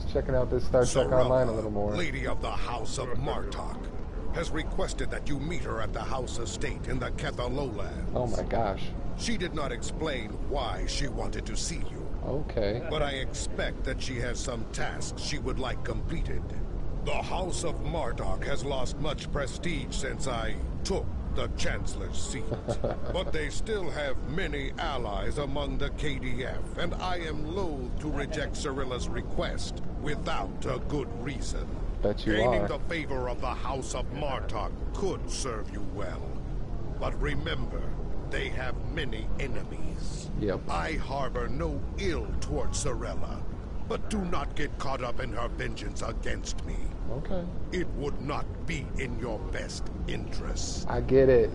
Just checking out this Star Trek Online a little more. Lady of the House of Martok, has requested that you meet her at the House Estate in the Ketha Lowlands. Oh my gosh. She did not explain why she wanted to see you. Okay. But I expect that she has some tasks she would like completed. The House of Martok has lost much prestige since I took the Chancellor's seat. But they still have many allies among the KDF, and I am loath to reject Sirella's request without a good reason. Bet you Gaining are. the favor of the House of Martok could serve you well. But remember, they have many enemies. Yep. I harbor no ill towards Sirella, but do not get caught up in her vengeance against me. Okay. It would not be in your best interest. I get it.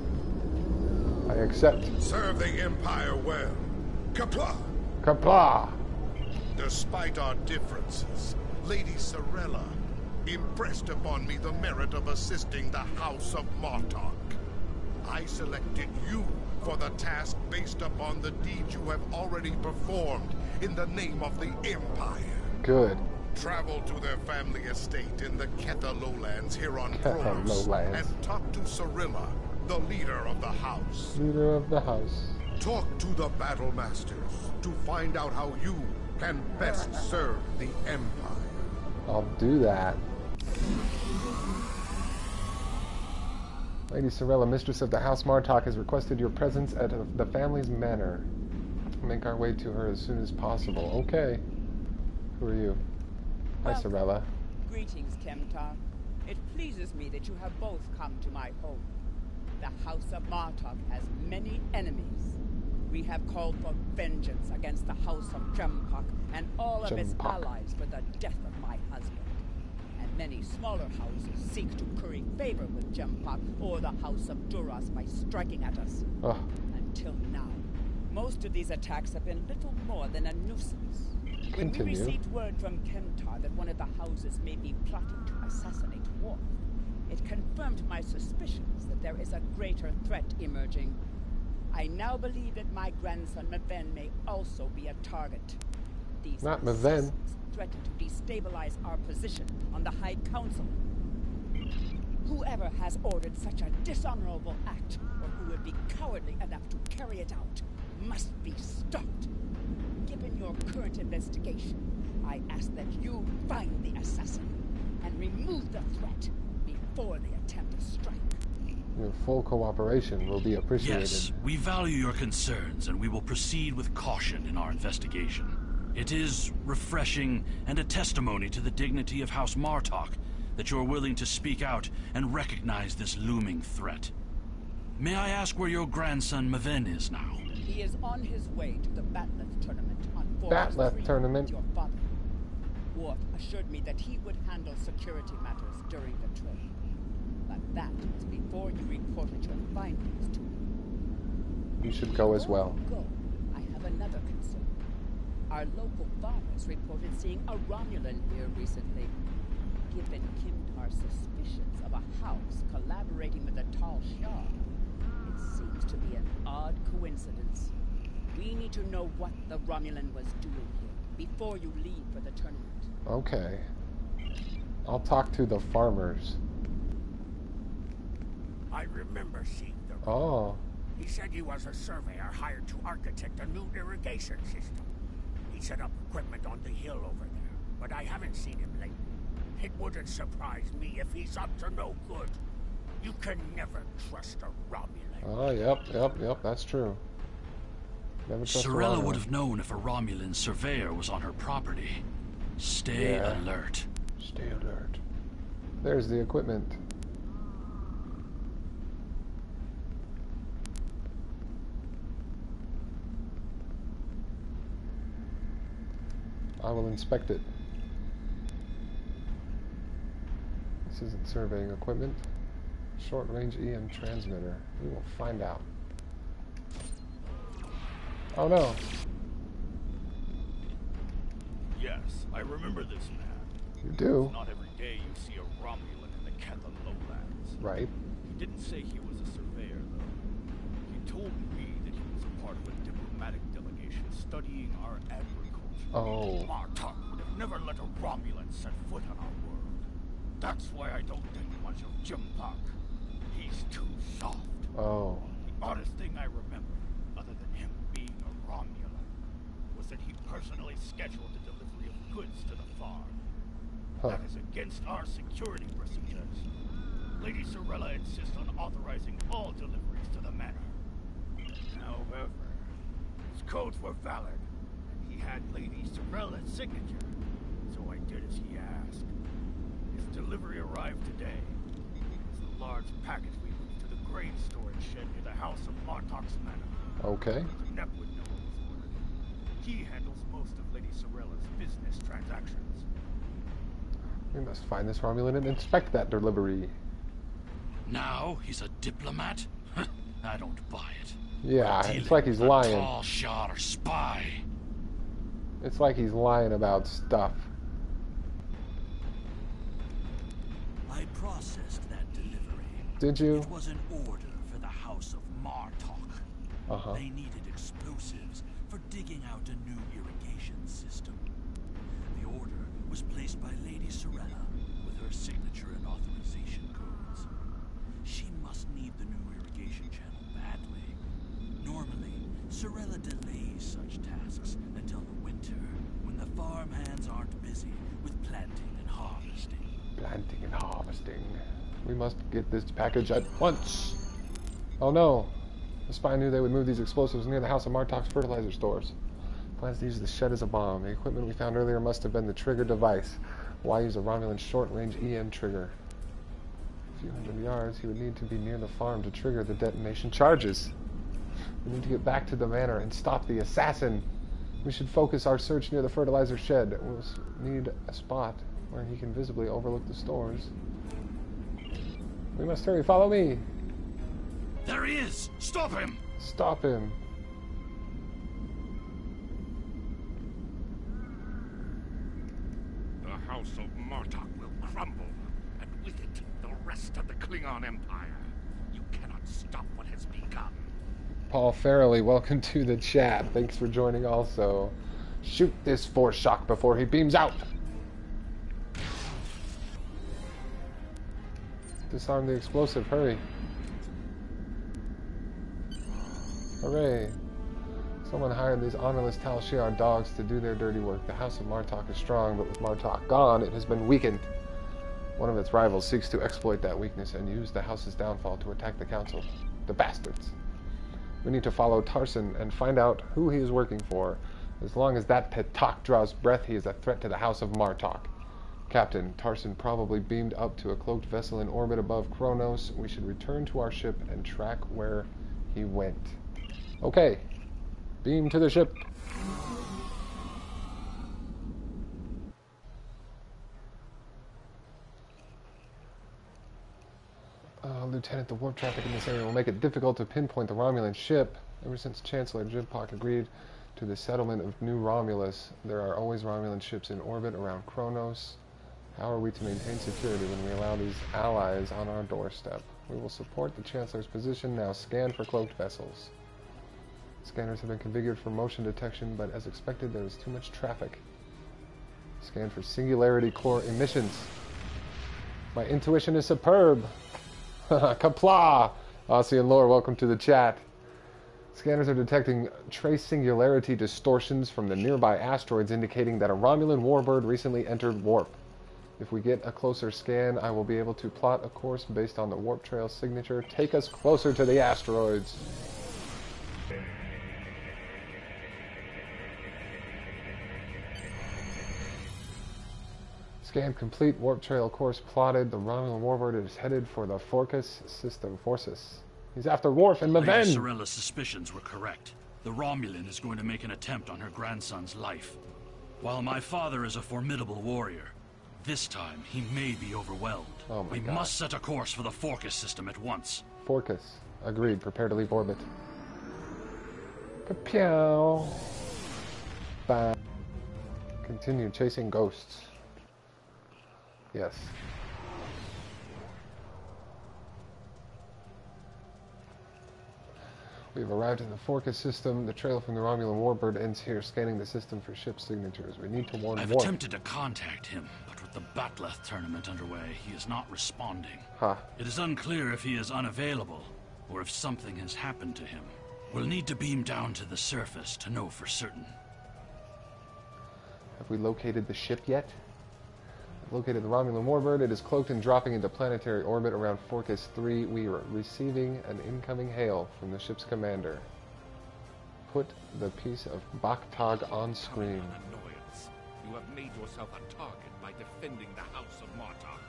I accept. Serve the Empire well. Kapla! Kapla! Despite our differences, Lady Sirella impressed upon me the merit of assisting the House of Martok. I selected you for the task based upon the deeds you have already performed in the name of the Empire. Good. Travel to their family estate in the Ketha Lowlands here on Ketha Qo'noS Lowlands. and talk to Sirella, the leader of the house. Leader of the house. Talk to the battle masters to find out how you can best serve the Empire. I'll do that. Lady Sirella, mistress of the House Martok, has requested your presence at the family's manor. Make our way to her as soon as possible. Okay. Who are you? Hi, Sirella. Greetings, Kemtar. It pleases me that you have both come to my home. The House of Martok has many enemies. We have called for vengeance against the House of Jempok and all of its allies for the death of my husband. And many smaller houses seek to curry favor with Jempok or the House of Duras by striking at us. Ugh. Until now, most of these attacks have been little more than a nuisance. When we received word from Kemtar that one of the houses may be plotting to assassinate Worf, it confirmed my suspicions that there is a greater threat emerging. I now believe that my grandson Maven may also be a target. These Not Maven. threaten to destabilize our position on the High Council. Whoever has ordered such a dishonorable act, or who would be cowardly enough to carry it out, must be stopped. Given your current investigation, I ask that you find the assassin and remove the threat before they attempt to strike. Your full cooperation will be appreciated. Yes, we value your concerns and we will proceed with caution in our investigation. It is refreshing and a testimony to the dignity of House Martok that you're willing to speak out and recognize this looming threat. May I ask where your grandson Maven is now? He is on his way to the Batleth tournament on Forcas III tournament? with your father. Worf assured me that he would handle security matters during the trip. But that was before you reported your findings to me. You should go as well. Before you go, I have another concern. Our local farmers reported seeing a Romulan here recently. Given Kimtar's suspicions of a house collaborating with the Tal Shah, it seems to be an odd coincidence. We need to know what the Romulan was doing here before you leave for the tournament. Okay. I'll talk to the farmers. I remember seeing the Romulan. Oh. He said he was a surveyor hired to architect a new irrigation system. He set up equipment on the hill over there, but I haven't seen him lately. It wouldn't surprise me if he's up to no good. You can never trust a Romulan. Oh, yep, that's true. Never trust Sirella would have known if a Romulan surveyor was on her property. Stay alert. Stay alert. There's the equipment. I will inspect it. This isn't surveying equipment. Short-range EM transmitter. We will find out. Oh no. Yes, I remember this man. You do? Not every day you see a Romulan in the Ketha Lowlands. Right. He didn't say he was a surveyor, though. He told me that he was a part of a diplomatic delegation studying our agriculture. Oh. Martok would have never let a Romulan set foot on our world. That's why I don't think much of Jim Park. He's too soft. Oh. The oddest thing I remember, other than him being a Romulan, was that he personally scheduled the delivery of goods to the farm. Huh. That is against our security procedures. Lady Sirella insists on authorizing all deliveries to the manor. However, his codes were valid, and he had Lady Sirella's signature, so I did as he asked. His delivery arrived today. It's a large package we moved to the grain storage shed near the House of Martok's manor. Okay. Nep would know what was ordered. He handles most of Lady Sirella's business transactions. We must find this Romulan and inspect that delivery. Now he's a diplomat? I don't buy it. Yeah, it's like he's lying. Tall shot or spy. It's like he's lying about stuff. I processed that delivery. Did you? It was an order for the House of Martok. They needed explosives for digging out a new irrigation system. The order was placed by Lady Sirella with her signature and authorization codes. She must need the new irrigation channel badly. Normally, Sirella delays such tasks until the winter, when the farm hands aren't busy with planting and harvesting. Planting and harvesting. We must get this package at once. Oh no. The spy knew they would move these explosives near the House of Martok's fertilizer stores. Plans to use the shed as a bomb. The equipment we found earlier must have been the trigger device. Why use a Romulan short-range EM trigger? A few hundred yards, he would need to be near the farm to trigger the detonation charges. We need to get back to the manor and stop the assassin. We should focus our search near the fertilizer shed. We'll need a spot where he can visibly overlook the stores. We must hurry. Follow me. There he is! Stop him! Stop him. The House of Martok will crumble, and with it, the rest of the Klingon Empire. You cannot stop what has begun. Paul Farrelly, welcome to the chat. Thanks for joining also. Shoot this force shock before he beams out. Disarm the explosive, hurry. Hooray. Someone hired these honorless Tal Shiar dogs to do their dirty work. The House of Martok is strong, but with Martok gone, it has been weakened. One of its rivals seeks to exploit that weakness and use the House's downfall to attack the Council. The bastards. We need to follow Tarsen and find out who he is working for. As long as that Petak draws breath, he is a threat to the House of Martok. Captain, Tarsen probably beamed up to a cloaked vessel in orbit above Qo'noS. We should return to our ship and track where he went. Okay. Beam to the ship. Lieutenant, the warp traffic in this area will make it difficult to pinpoint the Romulan ship. Ever since Chancellor Jivpak agreed to the settlement of New Romulus, there are always Romulan ships in orbit around Qo'noS. How are we to maintain security when we allow these allies on our doorstep? We will support the Chancellor's position. Now scan for cloaked vessels. Scanners have been configured for motion detection, but as expected, there is too much traffic. Scan for singularity core emissions. My intuition is superb. Kapla! Aussie and Lore, welcome to the chat. Scanners are detecting trace singularity distortions from the nearby asteroids, indicating that a Romulan warbird recently entered warp. If we get a closer scan, I will be able to plot a course based on the warp trail signature. Take us closer to the asteroids. Scan complete. Warp trail course plotted. The Romulan warbird is headed for the Forcas System. Forces. He's after Worf and Maven. Lady Sirella's suspicions were correct. The Romulan is going to make an attempt on her grandson's life. While my father is a formidable warrior, this time he may be overwhelmed. Oh my we God. must set a course for the Forcas system at once. Forcas. Agreed. Prepare to leave orbit. Kapow. Bye. Continue chasing ghosts. Yes. We've arrived in the Forcas System. The trail from the Romulan warbird ends here, scanning the system for ship signatures. We need to warn I've Worf. attempted to contact him, but with the Batleth tournament underway, he is not responding. Huh. It is unclear if he is unavailable, or if something has happened to him. We'll need to beam down to the surface to know for certain. Have we located the ship yet? I've located the Romulan warbird. It is cloaked and dropping into planetary orbit around Forcas III. We are receiving an incoming hail from the ship's commander. Put the piece of Baktag on screen. Annoyance. You have made yourself a target by defending the House of Martok.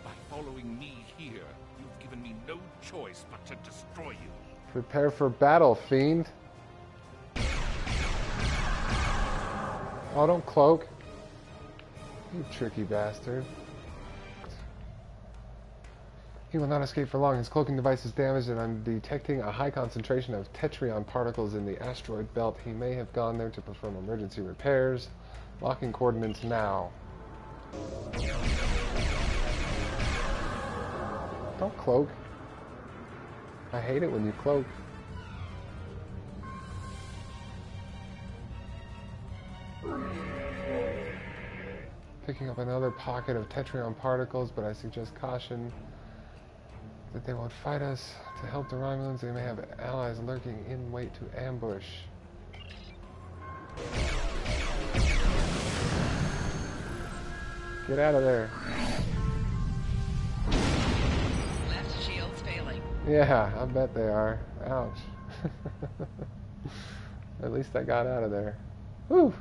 By following me here, you've given me no choice but to destroy you. Prepare for battle, fiend. Oh, don't cloak. You tricky bastard. He will not escape for long. His cloaking device is damaged, and I'm detecting a high concentration of tetrion particles in the asteroid belt. He may have gone there to perform emergency repairs. Locking coordinates now. Don't cloak. I hate it when you cloak. Picking up another pocket of tetrion particles, but I suggest caution that they won't fight us. To help the Romulans, they may have allies lurking in wait to ambush. Get out of there. Left shield's failing. Yeah, I bet they are. Ouch. At least I got out of there. Whew.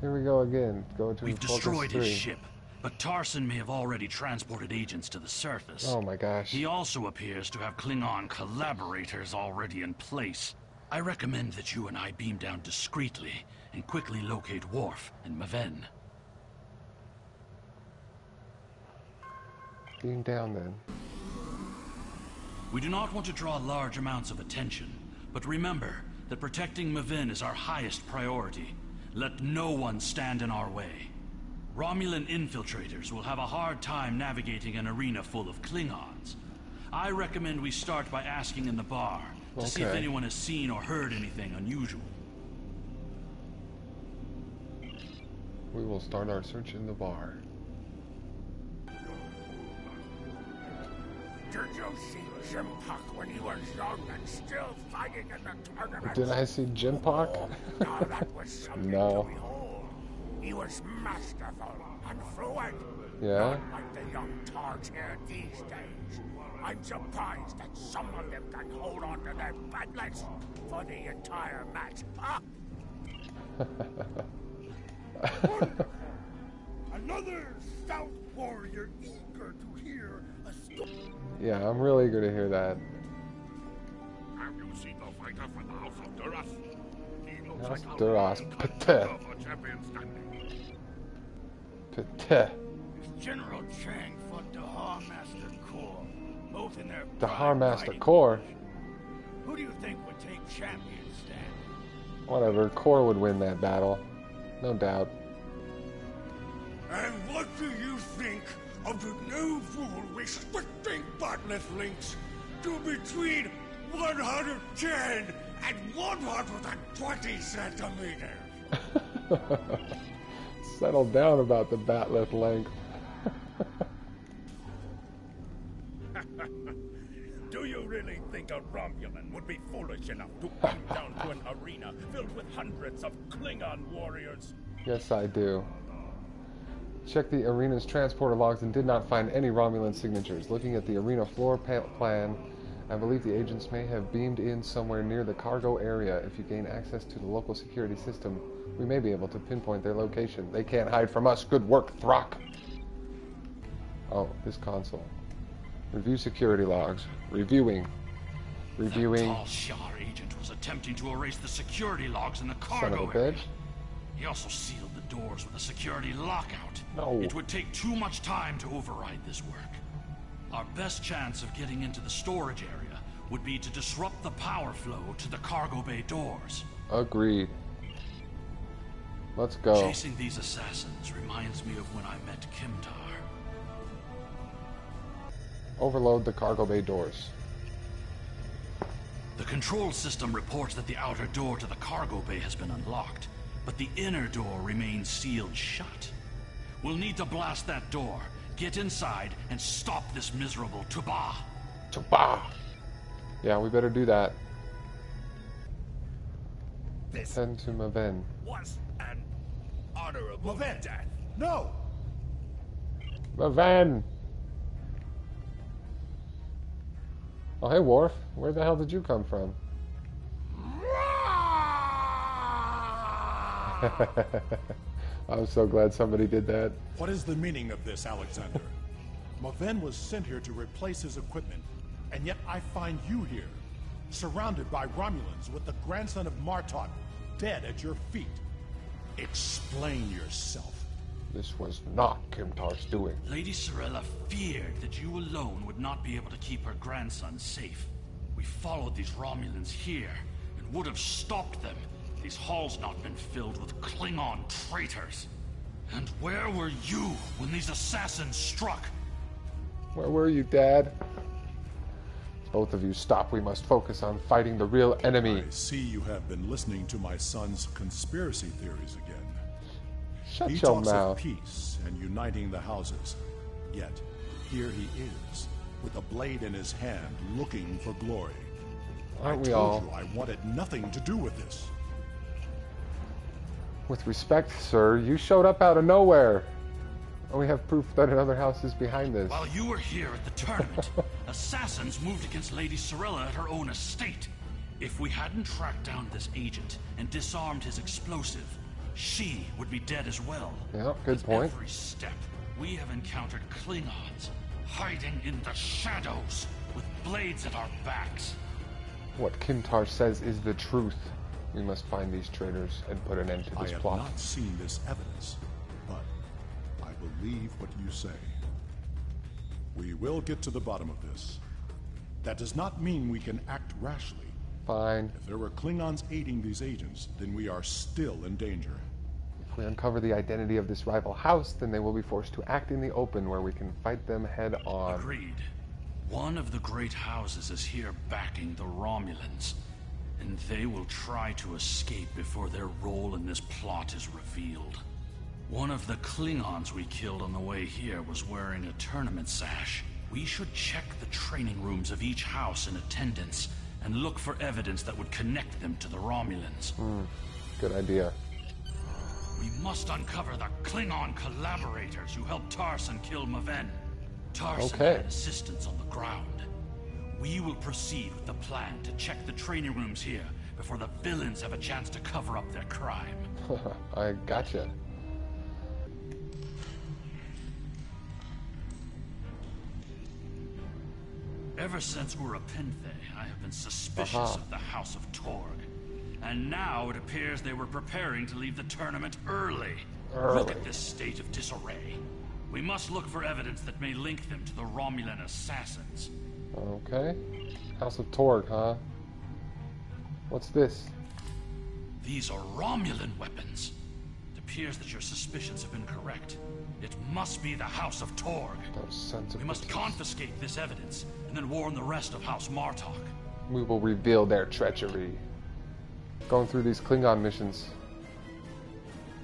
Here we go again. Go to We've Forcas destroyed III. his ship, but Tarsen may have already transported agents to the surface. Oh my gosh. He also appears to have Klingon collaborators already in place. I recommend that you and I beam down discreetly and quickly locate Worf and Maven. Beam down then. We do not want to draw large amounts of attention, but remember that protecting Maven is our highest priority. Let no one stand in our way. Romulan infiltrators will have a hard time navigating an arena full of Klingons. I recommend we start by asking in the bar to see if Okay. anyone has seen or heard anything unusual. We will start our search in the bar. Did you see Jim Puck when he was young and still fighting in the tournament? Did I see Jim Pock? Oh, now that was something No. to behold. He was masterful and fluent. Yeah? Not like the young tards here these days. I'm surprised that some of them can hold on to their batlets for the entire match. Ah! Another stout warrior eager to hear a story. Yeah, I'm really eager to hear that. Have you seen the fighter from the House of Gorath? He looks House like of a Gorath. real Pate. contender for champion standing. Pate. General Chang fought the Master Corps, both in their The prime Master fighting Corps. position. Who do you think would take champion stand? Whatever, Core would win that battle. No doubt. And what do you think of the new rule restricting botnet links to between 110 and 120 centimeters? Settle down about the batleth length. Do you really think a Romulan would be foolish enough to come down to an arena filled with hundreds of Klingon warriors? Yes, I do. Checked the arena's transporter logs and did not find any Romulan signatures. Looking at the arena floor plan, I believe the agents may have beamed in somewhere near the cargo area. If you gain access to the local security system, we may be able to pinpoint their location. They can't hide from us. Good work, Throck. Oh, this console. Review security logs. Reviewing. That tall Shi'ar agent was attempting to erase the security logs in the Son cargo of a area. bitch. He also sealed the doors with a security lockout. No. It would take too much time to override this work. Our best chance of getting into the storage area would be to disrupt the power flow to the cargo bay doors. Agreed. Let's go. Chasing these assassins reminds me of when I met Kimtar. Overload the cargo bay doors. The control system reports that the outer door to the cargo bay has been unlocked, but the inner door remains sealed shut. We'll need to blast that door, get inside, and stop this miserable Tuba. Tuba! Yeah, we better do that. This Send to Maven. was an honorable death. No! Maven! Oh, hey, Worf. Where the hell did you come from? I'm so glad somebody did that. What is the meaning of this, Alexander? Maven was sent here to replace his equipment, and yet I find you here, surrounded by Romulans with the grandson of Martok dead at your feet. Explain yourself. This was not Kimtar's doing. Lady Sirella feared that you alone would not be able to keep her grandson safe. We followed these Romulans here and would have stopped them if these halls not been filled with Klingon traitors. And where were you when these assassins struck? Where were you, Dad? Both of you stop. We must focus on fighting the real enemy. I see you have been listening to my son's conspiracy theories again. Shut He your talks of mouth. peace and uniting the houses. Yet, here he is, with a blade in his hand, looking for glory. Aren't I we told all? you I wanted nothing to do with this. With respect, sir, you showed up out of nowhere. And we have proof that another house is behind this. While you were here at the tournament, assassins moved against Lady Sirella at her own estate. If we hadn't tracked down this agent and disarmed his explosive, she would be dead as well. Yeah, good point. Every step, we have encountered Klingons, hiding in the shadows, with blades at our backs. What Kimtar says is the truth. We must find these traitors and put an end to I this have plot. not seen this evidence, but I believe what you say. We will get to the bottom of this. That does not mean we can act rashly. Fine. If there were Klingons aiding these agents, then we are still in danger. If we uncover the identity of this rival house, then they will be forced to act in the open where we can fight them head on. Agreed. One of the great houses is here backing the Romulans, and they will try to escape before their role in this plot is revealed. One of the Klingons we killed on the way here was wearing a tournament sash. We should check the training rooms of each house in attendance and look for evidence that would connect them to the Romulans. Good idea. We must uncover the Klingon collaborators who helped Tarsen kill Maven. Tarsen Okay. had assistants on the ground. We will proceed with the plan to check the training rooms here before the villains have a chance to cover up their crime. I gotcha. Ever since Urapinthe, I have been suspicious of the House of Torg. And now it appears they were preparing to leave the tournament early. Look at this state of disarray. We must look for evidence that may link them to the Romulan assassins. Okay. House of Torg, huh? What's this? These are Romulan weapons. It appears that your suspicions have been correct. It must be the House of Torg. Those sons of We must bitches. confiscate this evidence and then warn the rest of House Martok. We will reveal their treachery. Going through these Klingon missions.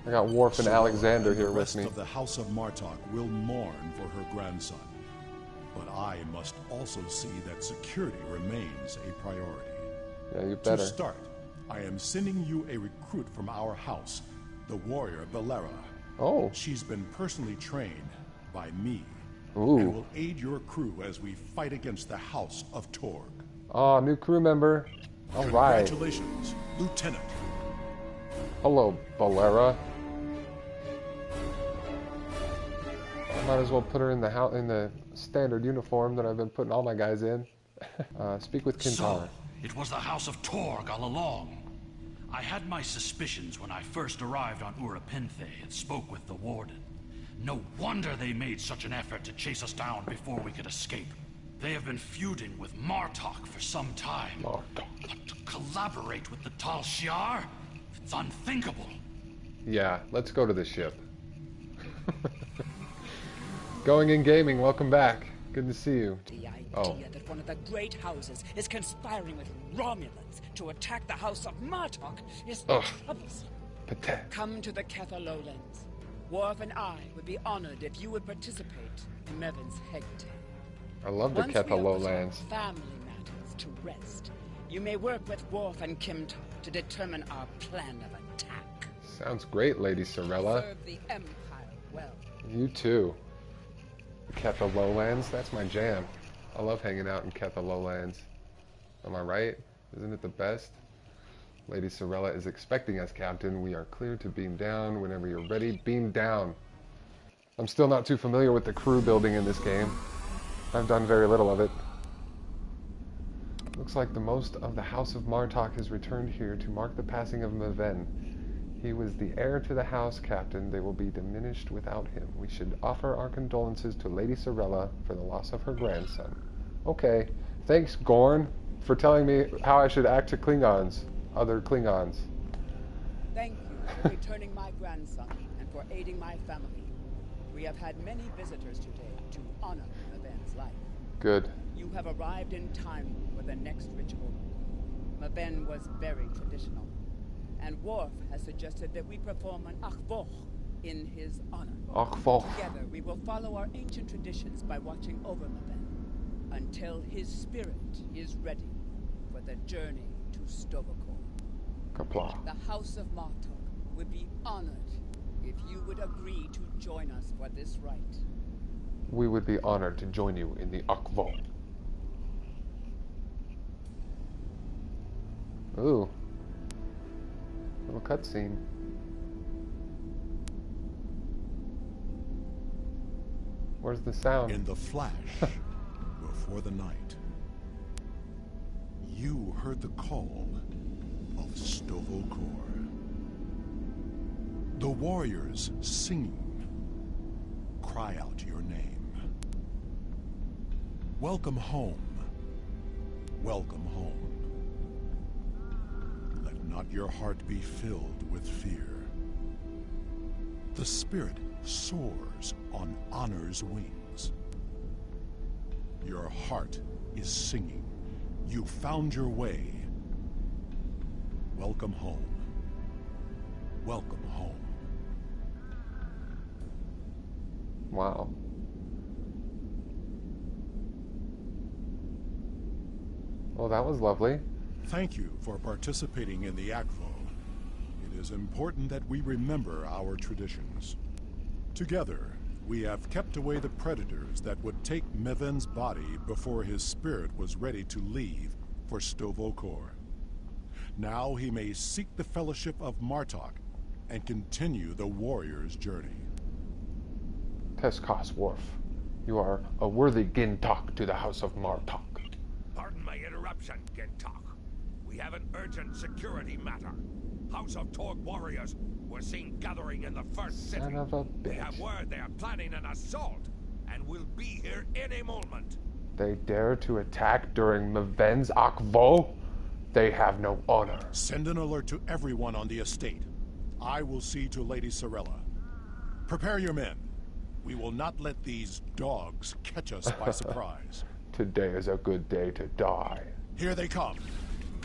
I got Worf and So, Alexander here the with rest me. of the House of Martok will mourn for her grandson. But I must also see that security remains a priority. Yeah, you To better. start, I am sending you a recruit from our house, the warrior Valera. Oh, She's been personally trained by me Ooh. and will aid your crew as we fight against the House of Torg. oh, new crew member. All right. Congratulations, Lieutenant. Hello, Valera. I might as well put her in the standard uniform that I've been putting all my guys in. Speak with Kintar. So, it was the House of Torg all along. I had my suspicions when I first arrived on Urapinthe and spoke with the Warden. No wonder they made such an effort to chase us down before we could escape. They have been feuding with Martok for some time. Martok. But to collaborate with the Tal Shiar? It's unthinkable. Yeah, let's go to the ship. Going in gaming, welcome back. Good to see you. The idea that one of the great houses is conspiring with Romulans to attack the House of Martok is troublesome. Come to the Ketha Lowlands. Worf and I would be honored if you would participate in Mevin's hegtale. I love the Ketha Lowlands. Family matters to rest. You may work with Worf and Kimtok to determine our plan of attack. Sounds great, Lady Sirella. Serve the Empire well. You too. Ketha Lowlands, that's my jam. I love hanging out in Ketha Lowlands. Am I right? Isn't it the best? Lady Sirella is expecting us, Captain. We are clear to beam down. Whenever you're ready, beam down. I'm still not too familiar with the crew building in this game. I've done very little of it. Looks like the most of the House of Martok has returned here to mark the passing of Maven. He was the heir to the house, Captain. They will be diminished without him. We should offer our condolences to Lady Sirella for the loss of her grandson. Okay. Thanks, Gorn, for telling me how I should act to Klingons. Other Klingons. Thank you for returning my grandson and for aiding my family. We have had many visitors today to honor Maven's life. Good. You have arrived in time for the next ritual. Maven was very traditional, and Worf has suggested that we perform an akvoch in his honor. Akvoch. Together, we will follow our ancient traditions by watching over Maven until his spirit is ready for the journey to Stovokor. Kapla. The House of Martok would be honored if you would agree to join us for this rite. We would be honored to join you in the akvoch. Ooh. Little cutscene. Where's the sound? In the flash, before the night, you heard the call of Stovokor. The warriors singing cry out your name. Welcome home. Welcome home. Let not your heart be filled with fear. The spirit soars on honor's wings. Your heart is singing. You found your way. Welcome home. Welcome home. Wow. Well, that was lovely. Thank you for participating in the Akvo. It is important that we remember our traditions. Together, we have kept away the predators that would take Meven's body before his spirit was ready to leave for Stovokor. Now he may seek the fellowship of Martok and continue the warrior's journey. Teskas Worf, you are a worthy Gintok to the House of Martok. Pardon my interruption, Gintok. We have an urgent security matter. House of Torg warriors were seen gathering in the first city. Son of a We have bitch. word they are planning an assault and will be here any moment. They dare to attack during Maven's Akvo? They have no honor. Send an alert to everyone on the estate. I will see to Lady Sirella. Prepare your men. We will not let these dogs catch us by surprise. Today is a good day to die. Here they come.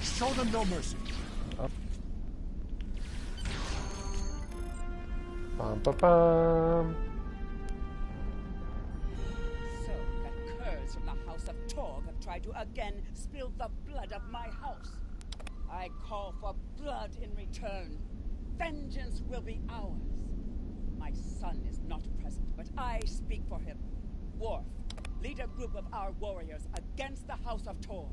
Show them no mercy. Bum, ba, bum. So, the curs from the House of Torg have tried to again spill the blood of my house. I call for blood in return. Vengeance will be ours. My son is not present, but I speak for him. Worf, lead a group of our warriors against the House of Torg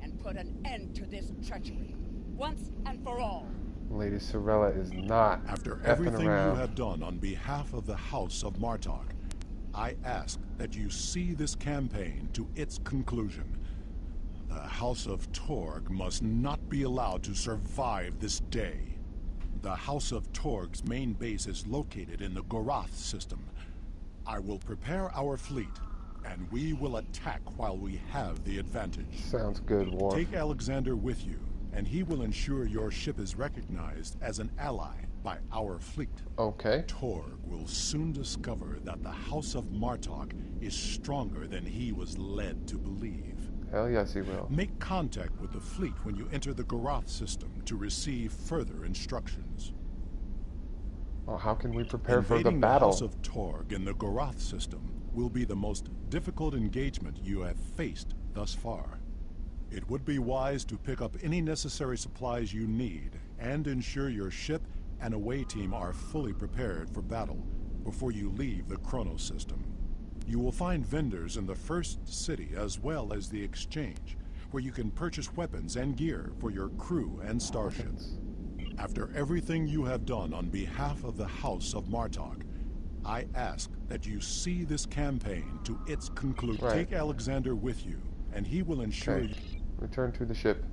and put an end to this treachery, once and for all. Lady Sirella is not After effing everything around. you have done on behalf of the House of Martok, I ask that you see this campaign to its conclusion. The House of Torg must not be allowed to survive this day. The House of Torg's main base is located in the Gorath System. I will prepare our fleet, and we will attack while we have the advantage. Sounds good, Worf. Take Alexander with you, and he will ensure your ship is recognized as an ally by our fleet. Okay. Torg will soon discover that the House of Martok is stronger than he was led to believe. Hell yes, he will. Make contact with the fleet when you enter the Gorath System to receive further instructions. Oh, how can we prepare for the Invading battle? the House of Torg in the Gorath System will be the most difficult engagement you have faced thus far. It would be wise to pick up any necessary supplies you need and ensure your ship and away team are fully prepared for battle before you leave the Qo'noS system. You will find vendors in the first city as well as the exchange, where you can purchase weapons and gear for your crew and starships. After everything you have done on behalf of the House of Martok, I ask that you see this campaign to its conclusion. Right. Take Alexander with you, and he will ensure Okay. Return to the ship.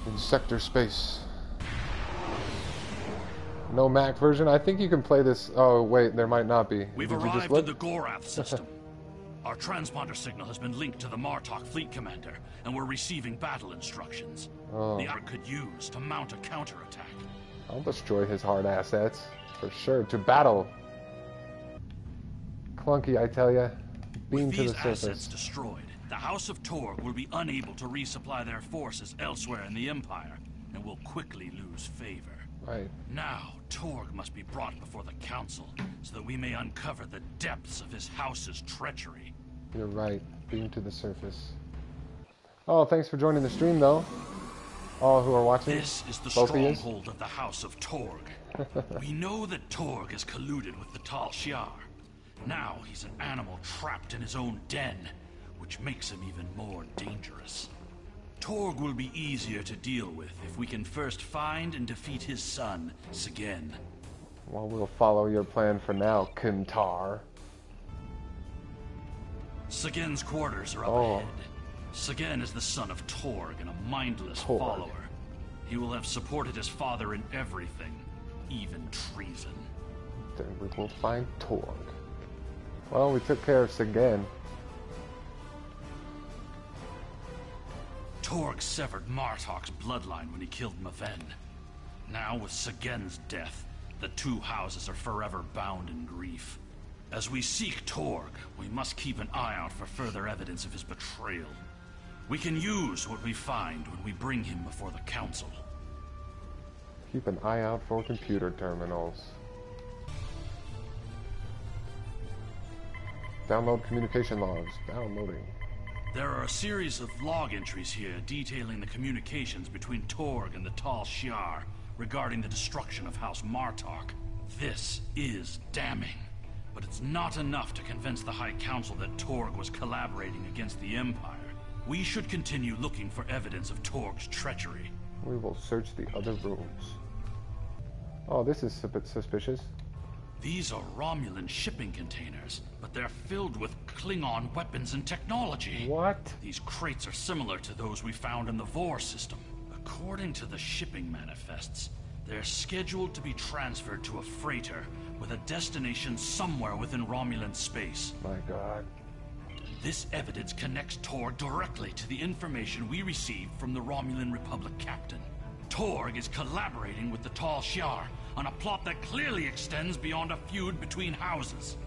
In sector space. No Mac version? I think you can play this. Oh, wait, there might not be. We've Did you just arrived look? at the Gorath System. Our transponder signal has been linked to the Martok fleet commander, and we're receiving battle instructions. Oh. The Ark could use to mount a counterattack. I'll destroy his hard assets. For sure. To battle. Clunky, I tell ya. Beam With to these the assets surface. destroyed, the House of Torg will be unable to resupply their forces elsewhere in the Empire, and will quickly lose favor. Right. Now, Torg must be brought before the Council, so that we may uncover the depths of his house's treachery. You're right. Beam to the surface. Oh, thanks for joining the stream, though. All who are watching. This is the both of yous. stronghold of the House of Torg. We know that Torg is colluded with the Tal Shiar. Now he's an animal trapped in his own den, which makes him even more dangerous. Torg will be easier to deal with if we can first find and defeat his son, Segen. Well, we'll follow your plan for now, Kintar. Segen's quarters are up Oh. ahead. Segen is the son of Torg and a mindless Torg. follower. He will have supported his father in everything, even treason. Then we will find Torg. Well, we took care of Segen. Torg severed Martok's bloodline when he killed Maven. Now, with Segen's death, the two houses are forever bound in grief. As we seek Torg, we must keep an eye out for further evidence of his betrayal. We can use what we find when we bring him before the Council. Keep an eye out for computer terminals. Download communication logs. Downloading. There are a series of log entries here detailing the communications between Torg and the Tal Shiar regarding the destruction of House Martok. This is damning, but it's not enough to convince the High Council that Torg was collaborating against the Empire. We should continue looking for evidence of Torg's treachery. We will search the other rooms. Oh, this is a bit suspicious. These are Romulan shipping containers, but they're filled with Klingon weapons and technology. What? These crates are similar to those we found in the Vor system. According to the shipping manifests, they're scheduled to be transferred to a freighter with a destination somewhere within Romulan space. My God. This evidence connects Torg directly to the information we received from the Romulan Republic captain. Torg is collaborating with the Tal Shiar on a plot that clearly extends beyond a feud between houses.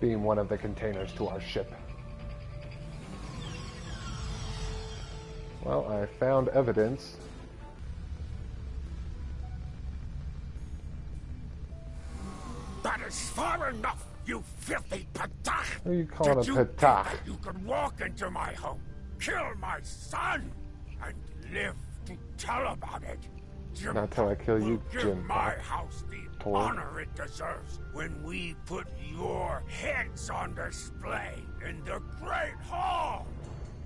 Beam one of the containers to our ship. Well, I found evidence. That is far enough, you filthy patach! Who are you calling Did a you think patach? that you could walk into my home, kill my son, and live to tell about it? Jim Not till I kill will you, give Jim my Pop. house the Torg. honor it deserves when we put your heads on display in the Great Hall.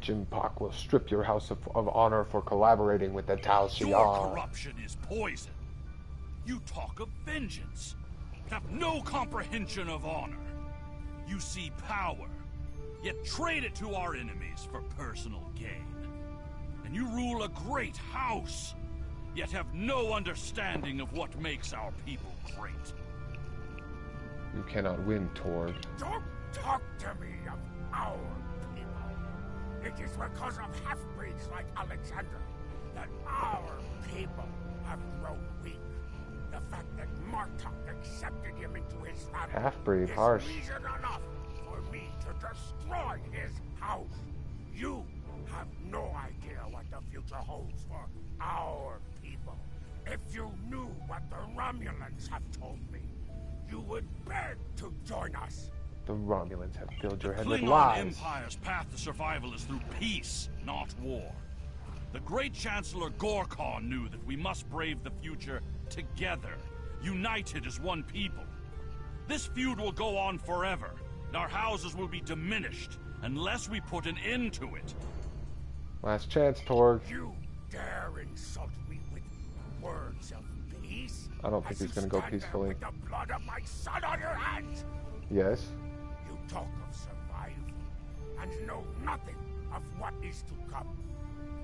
Jim Pak will strip your house of honor for collaborating with the Tal Your Shiar. corruption is poison. You talk of vengeance, have no comprehension of honor. You see power, yet trade it to our enemies for personal gain. And you rule a great house, yet have no understanding of what makes our people great. You cannot win, Torg. Don't talk to me of our people. It is because of half-breeds like Alexander that our people have grown weak. The fact that Martok accepted him into his family Half-breed, is harsh. reason enough for me to destroy his house. You have no idea what the future holds for our people. If you knew what the Romulans have told me, you would beg to join us. The Romulans have filled your head The with Klingon lies. Empire's path to survival is through peace, not war. The great Chancellor Gorkon knew that we must brave the future together, united as one people. This feud will go on forever, and our houses will be diminished unless we put an end to it. Last chance, Torg. You dare insult me with words of peace? I don't think he's gonna go peacefully. With the blood of my son on your hands? Yes. You talk of survival and know nothing of what is to come.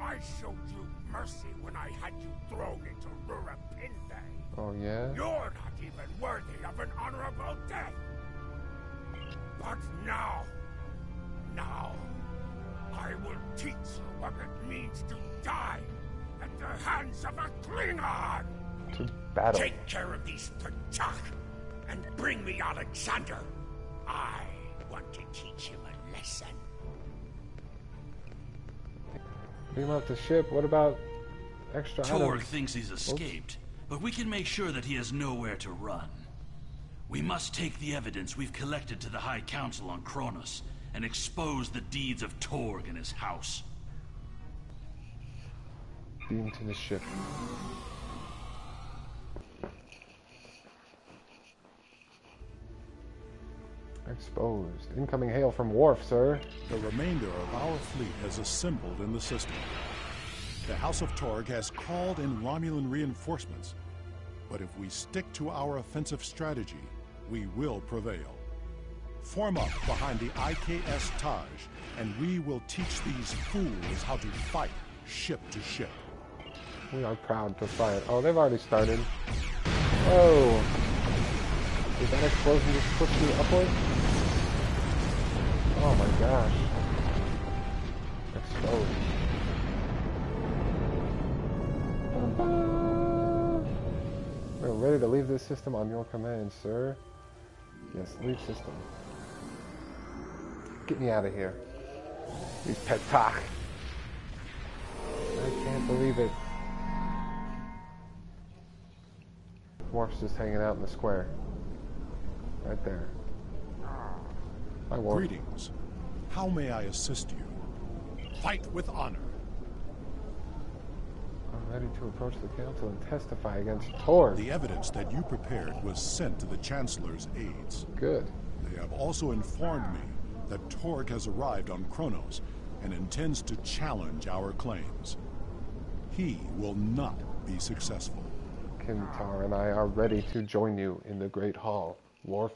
I showed you mercy when I had you thrown into Rurapinde. Oh, yeah? You're not even worthy of an honorable death. But now, I will teach you what it means to die at the hands of a Klingon. To battle. Take care of these Pachak and bring me Alexander. I want to teach him a lesson. Beam up the ship. What about extra Torg items? thinks he's escaped, but we can make sure that he has nowhere to run. We must take the evidence we've collected to the High Council on Qo'noS and expose the deeds of Torg and his house. Beam to the ship. Exposed. Incoming hail from Worf, sir. The remainder of our fleet has assembled in the system. The House of Torg has called in Romulan reinforcements, but if we stick to our offensive strategy, we will prevail. Form up behind the IKS Taj, and we will teach these fools how to fight ship to ship. We are proud to fight. Oh, they've already started. Oh! Did that explosion just push me upward? Oh my gosh. Exposed. We're ready to leave this system on your command, sir. Yes, leave system. Get me out of here. These Petak. I can't believe it. Worf's just hanging out in the square. Right there. Hi, Worf. Greetings. How may I assist you? Fight with honor. I'm ready to approach the council and testify against Torg. The evidence that you prepared was sent to the Chancellor's aides. Good. They have also informed me that Torg has arrived on Qo'noS and intends to challenge our claims. He will not be successful. Kintar and I are ready to join you in the Great Hall. Worf,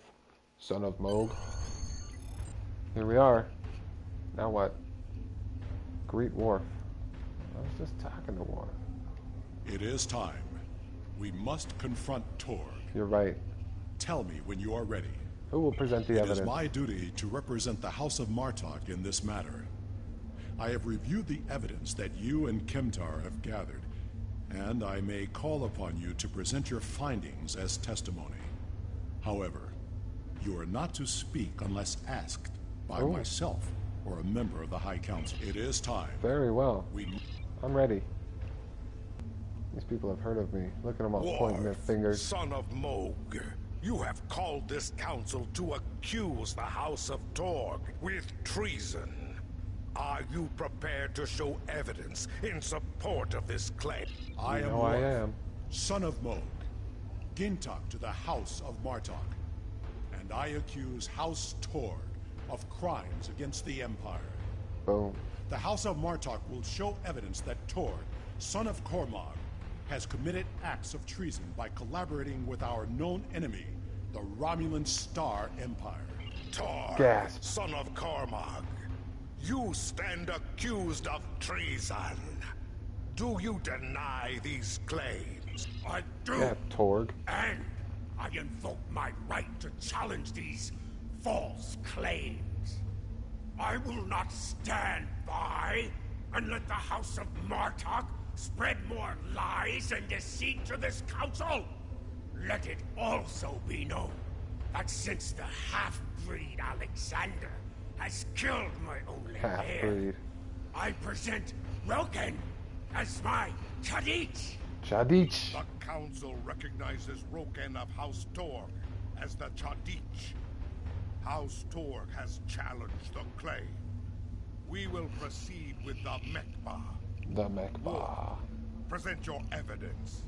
son of Moog. Here we are. Now what? Greet Worf. I was just talking to Worf. It is time. We must confront Torg. You're right. Tell me when you are ready. Who will present the It evidence? is my duty to represent the House of Martok in this matter. I have reviewed the evidence that you and Kimtar have gathered, and I may call upon you to present your findings as testimony. However, you are not to speak unless asked by myself or a member of the High Council. It is time. Very well. We I'm ready. These people have heard of me. Look at them all pointing their Worf, fingers. son of Moog, you have called this council to accuse the House of Torg with treason. Are you prepared to show evidence in support of this claim? I am I Worf, am. son of Moog, Gintok to the House of Martok, and I accuse House Torg of crimes against the Empire. Boom. The House of Martok will show evidence that Torg, son of Cormog, has committed acts of treason by collaborating with our known enemy, the Romulan Star Empire. Torg, Gasp. son of Cormog, you stand accused of treason. Do you deny these claims? I do. Yeah, Torg. And I invoke my right to challenge these false claims. I will not stand by and let the House of Martok spread more lies and deceit to this council? Let it also be known that since the half-breed Alexander has killed my only heir, Half-breed. I present Roken as my Chadich. Chadich. The council recognizes Roken of House Torg as the Chadich. House Torg has challenged the claim. We will proceed with the Mekba. The Mekba. Present your evidence.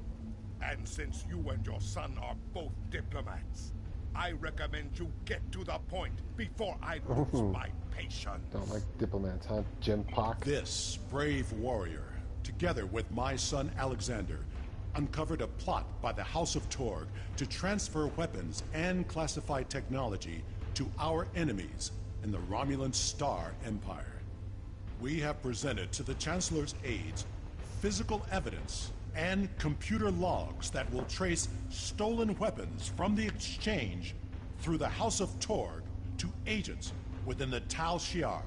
And since you and your son are both diplomats, I recommend you get to the point before I lose my patience. Don't like diplomats, huh? Jim Pock. This brave warrior, together with my son Alexander, uncovered a plot by the House of Torg to transfer weapons and classified technology to our enemies in the Romulan Star Empire. We have presented to the Chancellor's aides physical evidence and computer logs that will trace stolen weapons from the exchange through the House of Torg to agents within the Tal Shiar.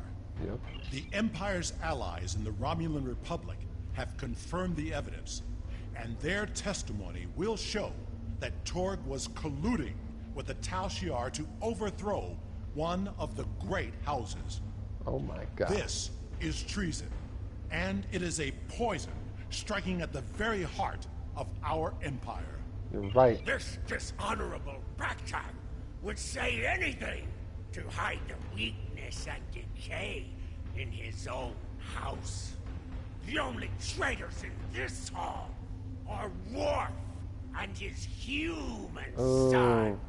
Yep. The Empire's allies in the Romulan Republic have confirmed the evidence, and their testimony will show that Torg was colluding with the Tal Shiar to overthrow one of the great houses. Oh my god. This is treason, and it is a poison striking at the very heart of our empire. You're right. This dishonorable Backtag would say anything to hide the weakness and decay in his own house. The only traitors in this hall are Worf and his human son.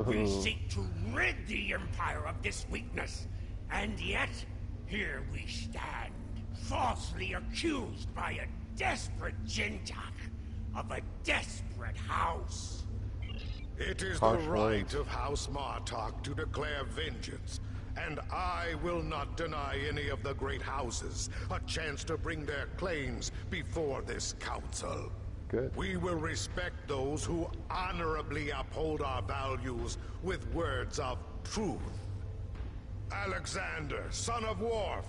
We seek to rid the Empire of this weakness, and yet here we stand, falsely accused by a desperate Jintak of a desperate house. It is Harsh the right words. of House Martok to declare vengeance, and I will not deny any of the great houses a chance to bring their claims before this council. Good. We will respect those who honorably uphold our values with words of truth. Alexander, son of Worf,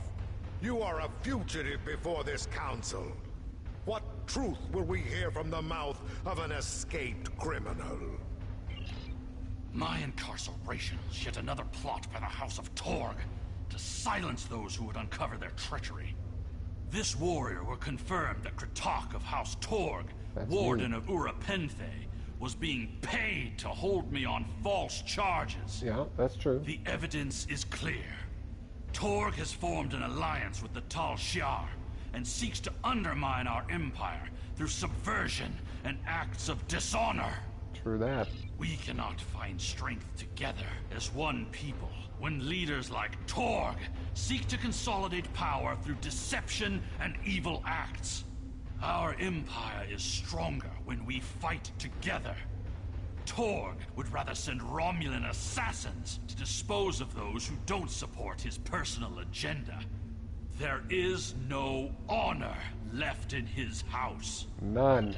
you are a fugitive before this council. What truth will we hear from the mouth of an escaped criminal? My incarceration is yet another plot by the House of Torg to silence those who would uncover their treachery. This warrior will confirm that Kratok of House Torg, That's Warden me. of Urapenthe, was being paid to hold me on false charges. Yeah, that's true. The evidence is clear. Torg has formed an alliance with the Tal Shiar and seeks to undermine our empire through subversion and acts of dishonor. True that. We cannot find strength together as one people when leaders like Torg seek to consolidate power through deception and evil acts. Our empire is stronger when we fight together. Torg would rather send Romulan assassins to dispose of those who don't support his personal agenda. There is no honor left in his house. None.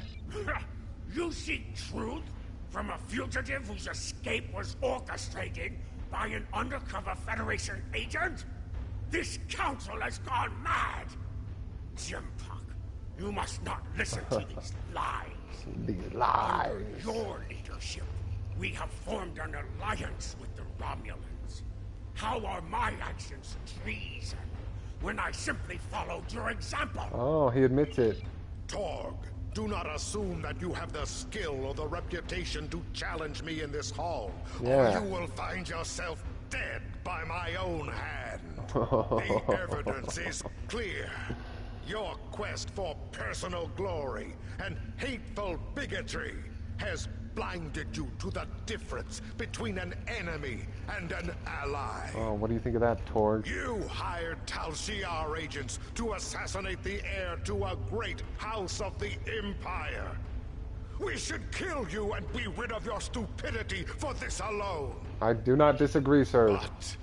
You seek truth from a fugitive whose escape was orchestrated by an undercover Federation agent? This council has gone mad! Jimpok, you must not listen to these lies. These lies. Under your leadership, we have formed an alliance with the Romulans. How are my actions treason when I simply followed your example? Oh, he admits it. Torg, do not assume that you have the skill or the reputation to challenge me in this hall, Yeah. or you will find yourself dead by my own hand. The evidence is clear. Your quest for personal glory and hateful bigotry has blinded you to the difference between an enemy and an ally. Oh, what do you think of that, Torg? You hired Tal Shiar agents to assassinate the heir to a great house of the Empire. We should kill you and be rid of your stupidity for this alone. I do not disagree, sir. But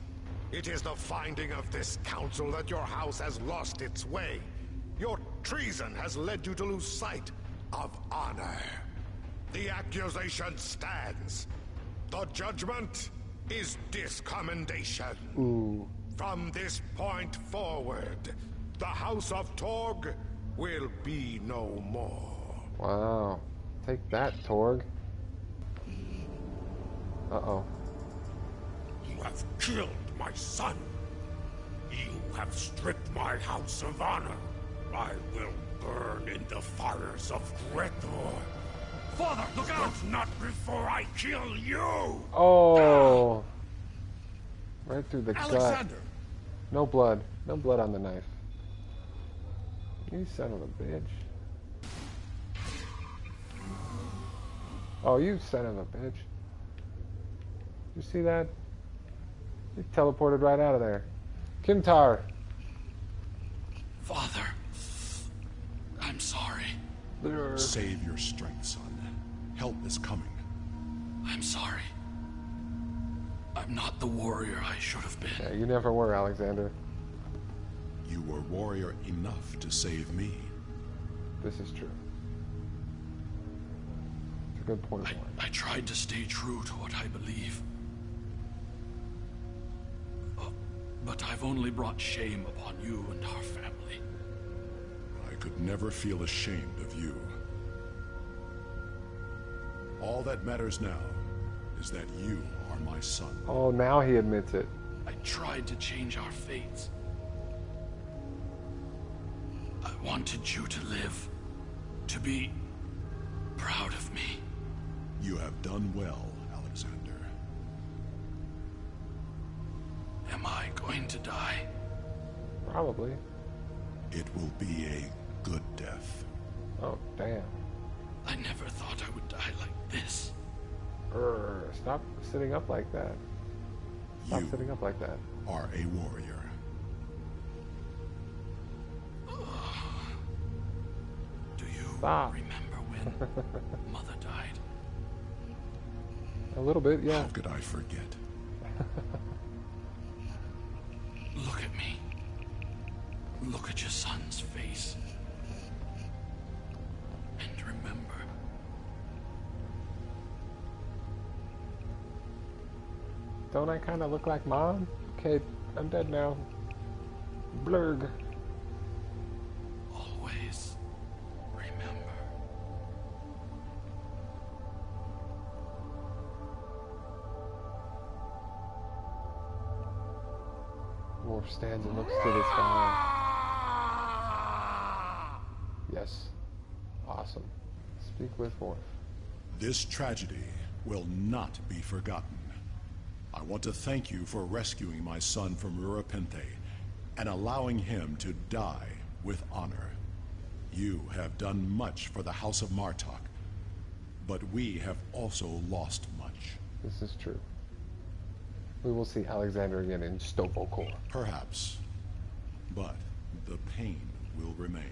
it is the finding of this council that your house has lost its way. Your treason has led you to lose sight of honor. The accusation stands. The judgment is discommendation. Ooh. From this point forward, the House of Torg will be no more. Wow. Take that, Torg. Uh-oh. You have killed my son. You have stripped my house of honor. I will burn in the fires of Great Hall. Father, look out! But not before I kill you! Oh! Right through the gut. Alexander! No blood. No blood on the knife. You son of a bitch. Oh, you son of a bitch. You see that? You teleported right out of there. Kimtar! Father, I'm sorry. Save your strength, son. Help is coming. I'm sorry. I'm not the warrior I should have been. Yeah, you never were, Alexander. You were warrior enough to save me. This is true. It's a good point of line. I tried to stay true to what I believe. But I've only brought shame upon you and our family. I could never feel ashamed of you. All that matters now is that you are my son. Oh, now he admits it. I tried to change our fates. I wanted you to live, to be proud of me. You have done well, Alexander. Am I going to die? Probably. It will be a good death. Oh, damn. I never thought I would die like this. Stop sitting up like that. Stop You sitting up like that. are a warrior. Do you Stop. remember when Mother died? A little bit, yeah. How could I forget? Look at me. Look at your son's face. And remember. Don't I kind of look like Mom? Okay, I'm dead now. Blurg. Always remember. Worf stands and looks to the sky. Yes. Awesome. Speak with Worf. This tragedy will not be forgotten. I want to thank you for rescuing my son from Rurapente and allowing him to die with honor. You have done much for the House of Martok, but we have also lost much. This is true. We will see Alexander again in Stopokor. Perhaps, but the pain will remain.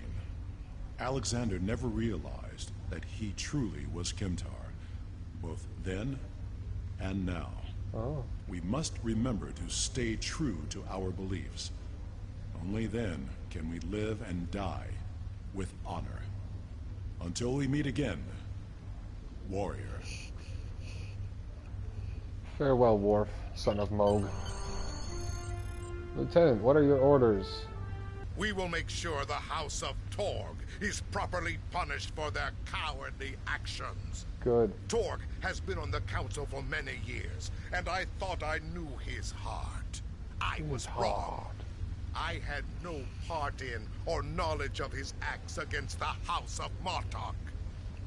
Alexander never realized that he truly was Kimtar, both then and now. Oh. We must remember to stay true to our beliefs. Only then can we live and die with honor. Until we meet again, warrior. Farewell, Worf, son of Moog. Lieutenant, what are your orders? We will make sure the House of Torg is properly punished for their cowardly actions. Good. Torg has been on the council for many years, and I thought I knew his heart. I was wrong. I had no part in or knowledge of his acts against the House of Martok.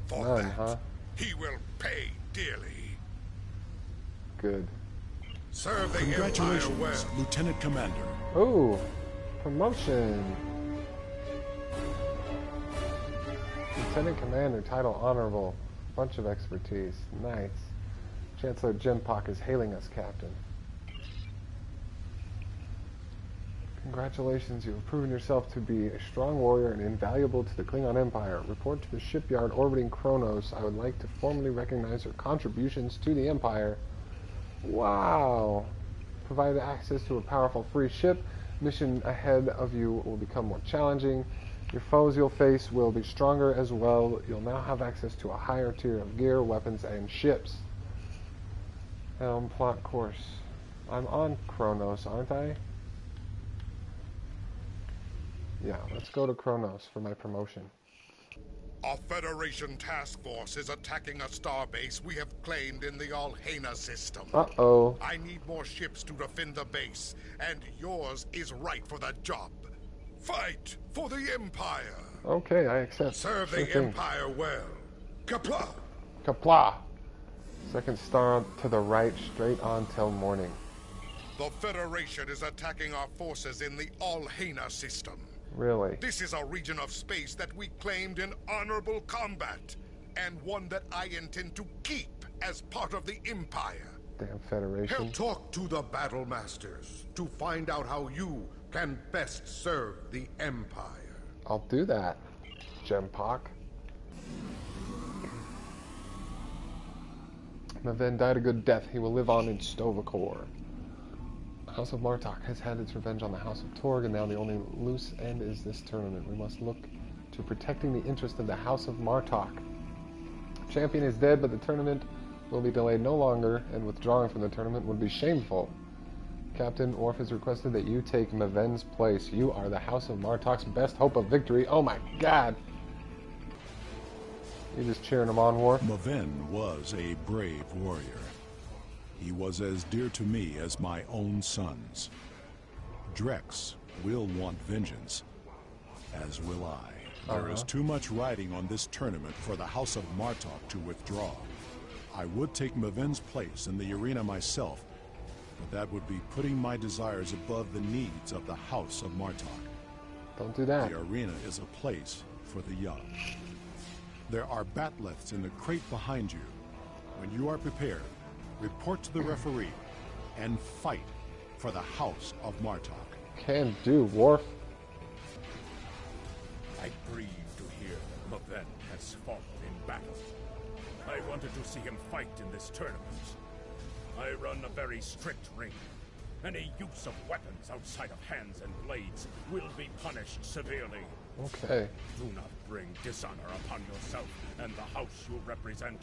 For None, that, huh? he will pay dearly. Good. Serve the Empire Congratulations, well. Lieutenant Commander. Ooh, promotion. Lieutenant Commander, title honorable. Bunch of expertise. Nice. Chancellor Jimpak is hailing us, Captain. Congratulations, you have proven yourself to be a strong warrior and invaluable to the Klingon Empire. Report to the shipyard orbiting Qo'noS. I would like to formally recognize your contributions to the Empire. Wow. Provided access to a powerful free ship, mission ahead of you will become more challenging. Your foes you'll face will be stronger as well. You'll now have access to a higher tier of gear, weapons, and ships. Plot course. I'm on Qo'noS, aren't I? Yeah, let's go to Qo'noS for my promotion. A Federation task force is attacking a starbase we have claimed in the Alhena system. Uh-oh. I need more ships to defend the base, and yours is right for the job. Fight for the Empire. Okay, I accept. Serve Sure the thing. Empire well. Kapla! Kapla! Second star to the right, straight on till morning. The Federation is attacking our forces in the Alhena system. Really? This is a region of space that we claimed in honorable combat, and one that I intend to keep as part of the Empire. Damn Federation. Help talk to the Battle Masters to find out how you can best serve the Empire. I'll do that, Gempok. Maven died a good death. He will live on in Stovacor. House of Martok has had its revenge on the House of Torg, and now the only loose end is this tournament. We must look to protecting the interest of the House of Martok. Champion is dead, but the tournament will be delayed no longer, and withdrawing from the tournament would be shameful. Captain Worf has requested that you take Maven's place. You are the House of Martok's best hope of victory. Oh my god! You just cheering him on, Worf? Maven was a brave warrior. He was as dear to me as my own sons. Drex will want vengeance, as will I. There is too much riding on this tournament for the House of Martok to withdraw. I would take Maven's place in the arena myself, but that would be putting my desires above the needs of the House of Martok. Don't do that. The arena is a place for the young. There are batleths in the crate behind you. When you are prepared, report to the referee and fight for the House of Martok. Can do, Worf. I grieve to hear that Maven has fallen in battle. I wanted to see him fight in this tournament. I run a very strict ring. Any use of weapons outside of hands and blades will be punished severely. Okay. Do not bring dishonor upon yourself and the house you represent.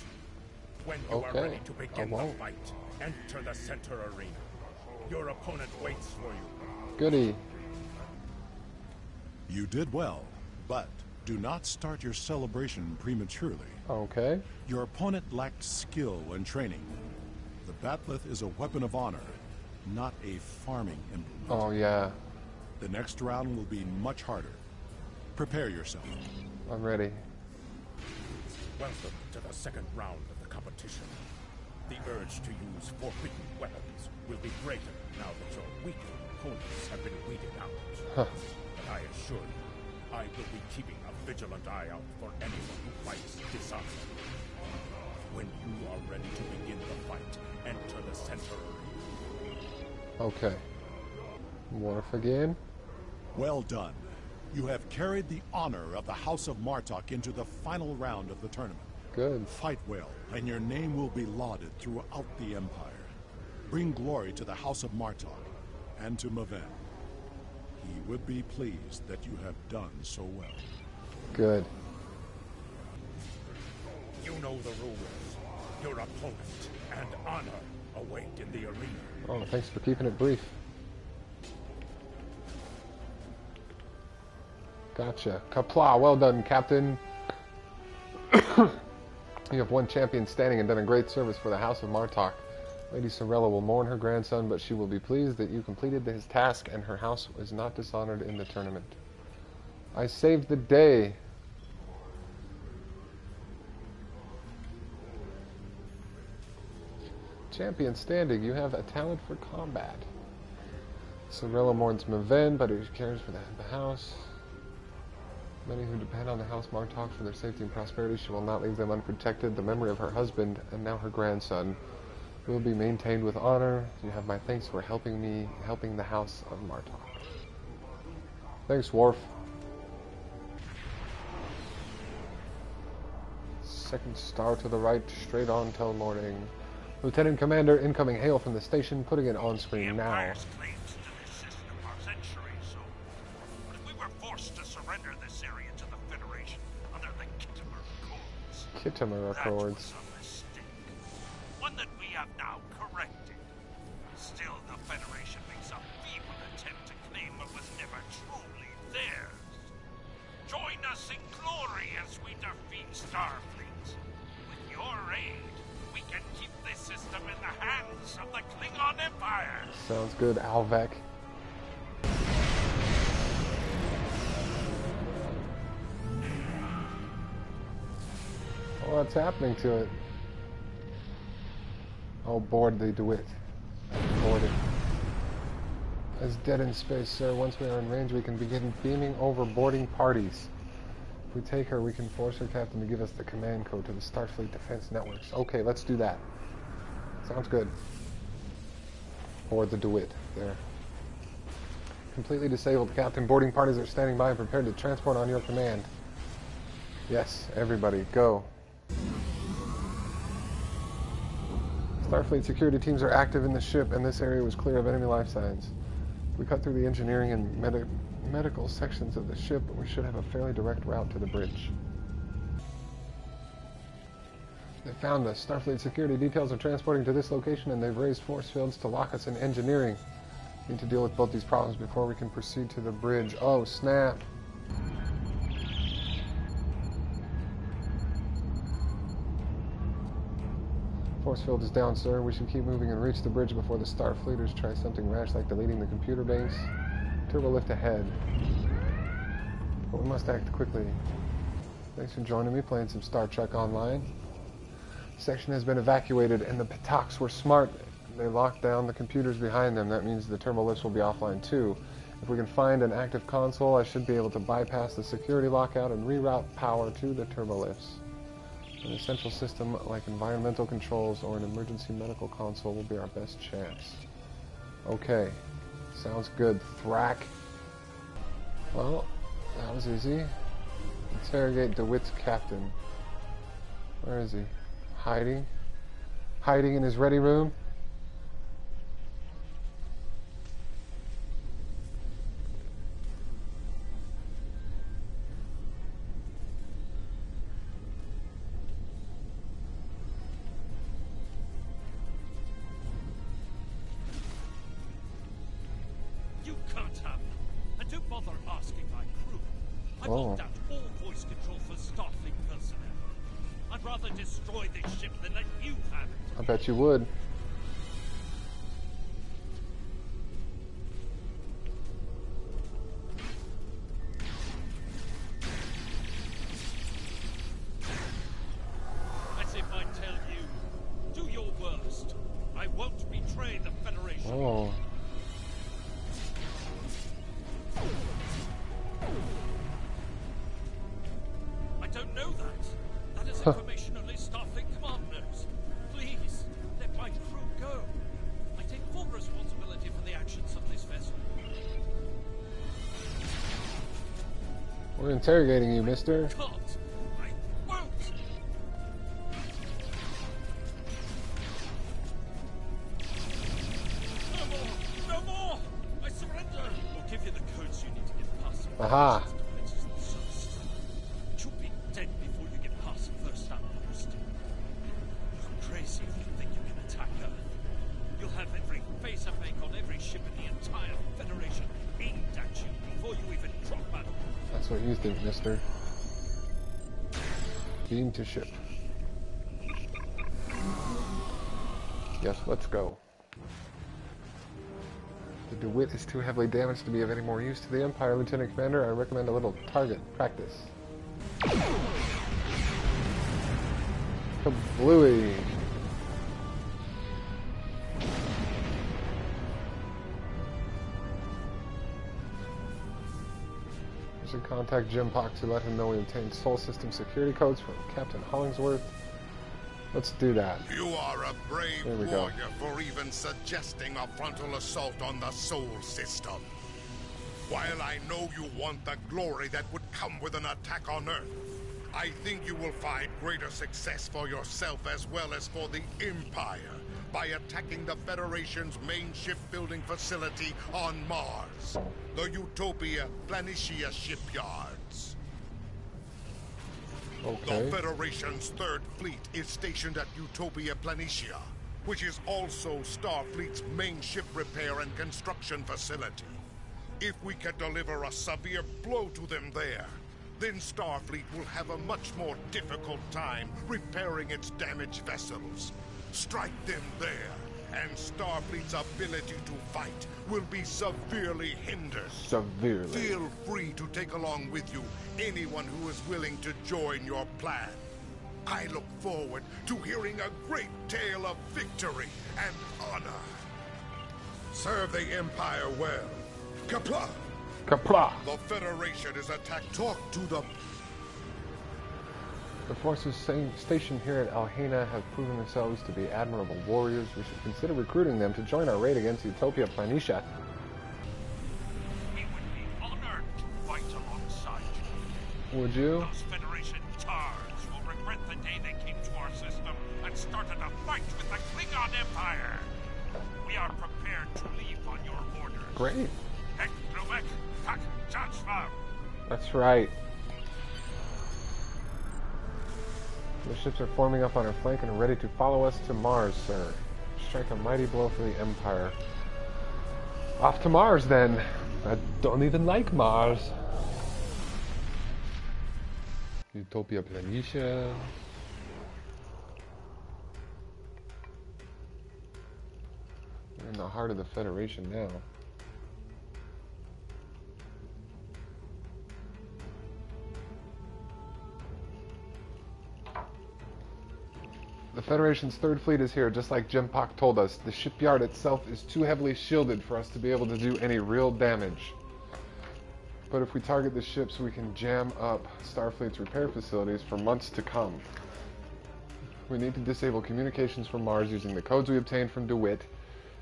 When you are ready to begin the fight, enter the center arena. Your opponent waits for you. Goody. You did well, but do not start your celebration prematurely. Okay. Your opponent lacked skill and training. The batleth is a weapon of honor, not a farming implement. Oh, yeah. The next round will be much harder. Prepare yourself. I'm ready. Welcome to the second round of the competition. The urge to use forbidden weapons will be greater now that your weaker opponents have been weeded out. Huh. But I assure you, I will be keeping a vigilant eye out for anyone who fights dishonor. When you are ready to begin the fight, enter the center arena. Okay. Worf again. Well done. You have carried the honor of the House of Martok into the final round of the tournament. Good. Fight well, and your name will be lauded throughout the Empire. Bring glory to the House of Martok and to Maven. He would be pleased that you have done so well. Good. You know the rules. Your opponent and honor await in the arena. Oh, thanks for keeping it brief. Gotcha. Kapla, well done, Captain. You have one champion standing and done a great service for the House of Martok. Lady Sirella will mourn her grandson, but she will be pleased that you completed his task and her house was not dishonored in the tournament. I saved the day. Champion standing, you have a talent for combat. Sirella mourns Maven, but he cares for the house. Many who depend on the House Martok for their safety and prosperity, she will not leave them unprotected. The memory of her husband and now her grandson will be maintained with honor. You have my thanks for helping the House of Martok. Thanks, Worf. Second star to the right, straight on till morning. Lieutenant Commander, incoming hail from the station, putting it on screen now. Empire's claims to this system are centuries old. But if we were forced to surrender this area to the Federation under the Kittimer Accords, Kittimer Accords. that was a mistake. One that we have now corrected. Still, the Federation makes a feeble attempt to claim what was never truly theirs. us in glory as we defeat Starfleet. With your aid, we can keep this system in the hands of the Klingon Empire. Sounds good, Alvec. What's happening to it? Oh, board the DeWitt. Board it. It's dead in space, sir. Once we are in range, we can begin beaming over boarding parties. If we take her, we can force her captain to give us the command code to the Starfleet defense networks. Okay, let's do that. Sounds good. Board the DeWitt. There. Completely disabled, Captain. Boarding parties are standing by and prepared to transport on your command. Yes, everybody, go. Starfleet security teams are active in the ship, and this area was clear of enemy life signs. We cut through the engineering and medical sections of the ship, but we should have a fairly direct route to the bridge. They found us. Starfleet security details are transporting to this location, and they've raised force fields to lock us in engineering. We need to deal with both these problems before we can proceed to the bridge. Oh, snap. Force field is down, sir. We should keep moving and reach the bridge before the Starfleeters try something rash like deleting the computer base. Turbo lift ahead. But we must act quickly. Thanks for joining me, playing some Star Trek Online. The section has been evacuated, and the Patoks were smart. They locked down the computers behind them. That means the turbo lifts will be offline too. If we can find an active console, I should be able to bypass the security lockout and reroute power to the turbo lifts. An essential system like environmental controls or an emergency medical console will be our best chance. Okay, sounds good. Thrack. Well, that was easy. Interrogate DeWitt's captain. Where is he? Hiding? Hiding in his ready room? Out all voice control for Starfleet personnel. I'd rather destroy this ship than let you have it. I bet you would. As if I tell you, do your worst. I won't betray the Federation. Oh. Information only Starfleet Command knows. Please, let my crew go. I take full responsibility for the actions of this vessel. We're interrogating you, mister. I can't. I won't. No more. No more. I surrender. We'll give you the codes you need to get past. Aha. What you think, mister. Beam to ship. Yes, let's go. The DeWitt is too heavily damaged to be of any more use to the Empire, Lieutenant Commander. I recommend a little target practice. Kablooey! Should contact Jim Pock to let him know we obtained Sol System security codes from Captain Hollingsworth. Let's do that. You are a brave warrior for even suggesting a frontal assault on the Sol System. While I know you want the glory that would come with an attack on Earth, I think you will find greater success for yourself as well as for the Empire by attacking the Federation's main shipbuilding facility on Mars, the Utopia Planitia shipyards. Okay. The Federation's 3rd Fleet is stationed at Utopia Planitia, which is also Starfleet's main ship repair and construction facility. If we can deliver a severe blow to them there, then Starfleet will have a much more difficult time repairing its damaged vessels. Strike them there, and Starfleet's ability to fight will be severely hindered. Severely. Feel free to take along with you anyone who is willing to join your plan. I look forward to hearing a great tale of victory and honor. Serve the Empire well. Kapla! Kapla! The Federation is attacked. Talk to the... The forces stationed here at Alhena have proven themselves to be admirable warriors. We should consider recruiting them to join our raid against Utopia Planitia. We would be honored to fight alongside you. Would you? Those Federation tards will regret the day they came to our system and started a fight with the Klingon Empire. We are prepared to leave on your orders. Great. That's right. The ships are forming up on our flank and are ready to follow us to Mars, sir. Strike a mighty blow for the Empire. Off to Mars, then. I don't even like Mars. Utopia Planitia. We're in the heart of the Federation now. The Federation's third fleet is here, just like Jempak told us. The shipyard itself is too heavily shielded for us to be able to do any real damage. But if we target the ships, we can jam up Starfleet's repair facilities for months to come. We need to disable communications from Mars using the codes we obtained from DeWitt.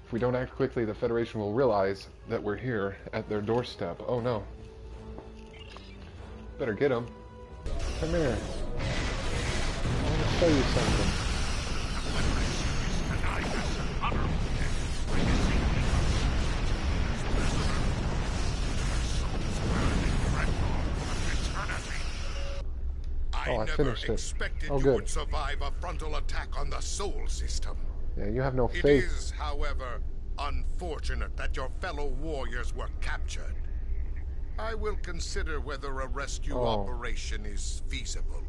If we don't act quickly, the Federation will realize that we're here at their doorstep. Oh no. Better get them. Come here. I want to show you something. I never expected you good. would survive a frontal attack on the Sol System. Yeah, you have no It faith. is, however, unfortunate that your fellow warriors were captured. I will consider whether a rescue operation is feasible.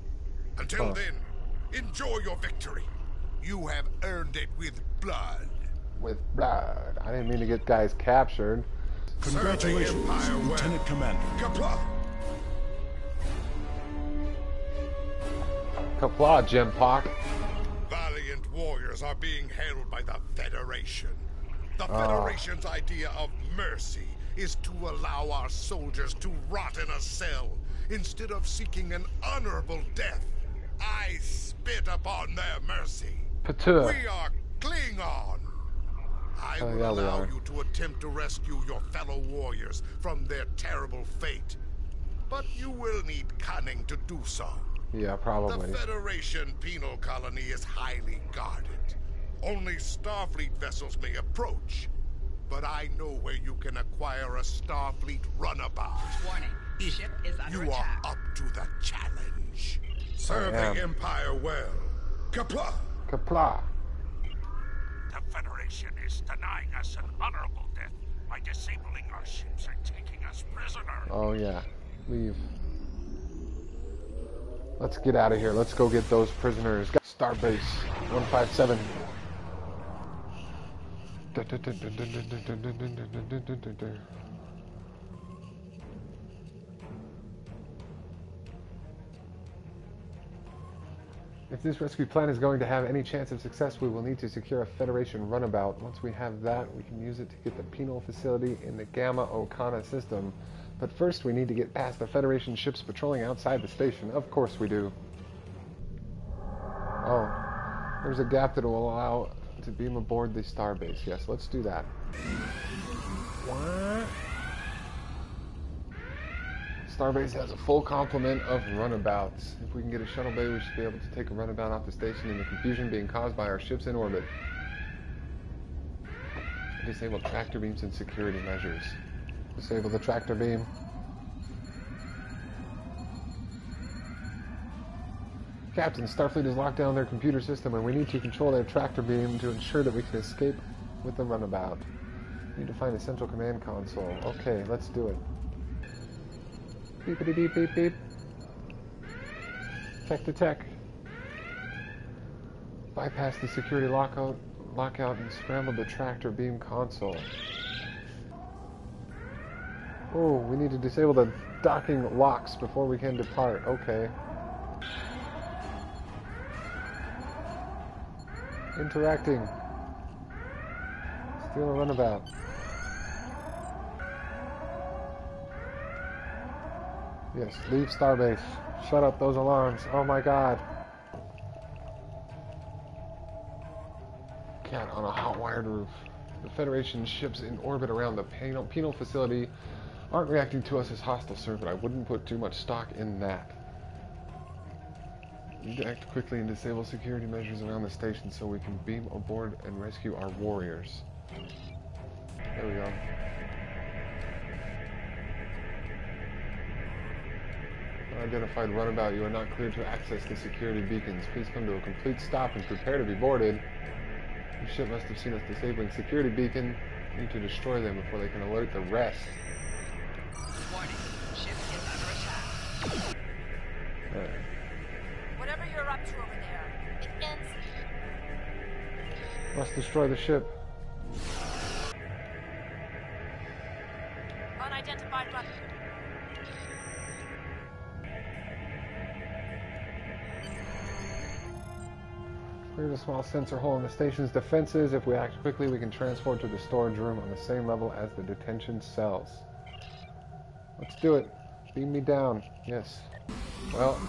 Until then, enjoy your victory. You have earned it with blood. With blood. I didn't mean to get guys captured. Congratulations, Lieutenant Commander. Kapla! Kapla, Jempak. Valiant warriors are being held by the Federation. The Federation's idea of mercy is to allow our soldiers to rot in a cell instead of seeking an honorable death. I spit upon their mercy. Patur. We are Klingon. I will allow you to attempt to rescue your fellow warriors from their terrible fate. But you will need cunning to do so. Yeah, probably. The Federation penal colony is highly guarded. Only Starfleet vessels may approach. But I know where you can acquire a Starfleet runabout. Warning. Ship is under You attack. are up to the challenge. Serve the Empire well. Kapla! Kapla. The Federation is denying us an honorable death by disabling our ships and taking us prisoner. Oh yeah. Leave. Let's get out of here. Let's go get those prisoners. Starbase 157. If this rescue plan is going to have any chance of success, we will need to secure a Federation runabout. Once we have that, we can use it to get the penal facility in the Gamma Qo'noS system. But first, we need to get past the Federation ships patrolling outside the station. Of course we do. Oh, there's a gap that will allow to beam aboard the starbase. Yes, let's do that. What? Starbase has a full complement of runabouts. If we can get a shuttle bay, we should be able to take a runabout off the station in the confusion being caused by our ships in orbit. Disable tractor beams and security measures. Disable the tractor beam. Captain, Starfleet has locked down their computer system and we need to control their tractor beam to ensure that we can escape with the runabout. We need to find the central command console. Okay, let's do it. Beepity beep beep beep. Detect. Bypass the security lockout and scramble the tractor beam console. Oh, we need to disable the docking locks before we can depart. Okay. Interacting. Steal a runabout. Yes, leave starbase. Shut up those alarms. Oh my god. Cat on a hot-wired roof. The Federation ships in orbit around the penal facility aren't reacting to us as hostile, sir, but I wouldn't put too much stock in that. We need to act quickly and disable security measures around the station so we can beam aboard and rescue our warriors. There we go. Unidentified runabout, you are not cleared to access the security beacons. Please come to a complete stop and prepare to be boarded. The ship must have seen us disabling security beacon. We need to destroy them before they can alert the rest. Warning, ship is under attack. Alright. Whatever you're up to over there, it ends. Must destroy the ship. Unidentified run. Clear the small sensor hole in the station's defenses. If we act quickly, we can transport to the storage room on the same level as the detention cells. Let's do it. Beam me down. Yes. Well,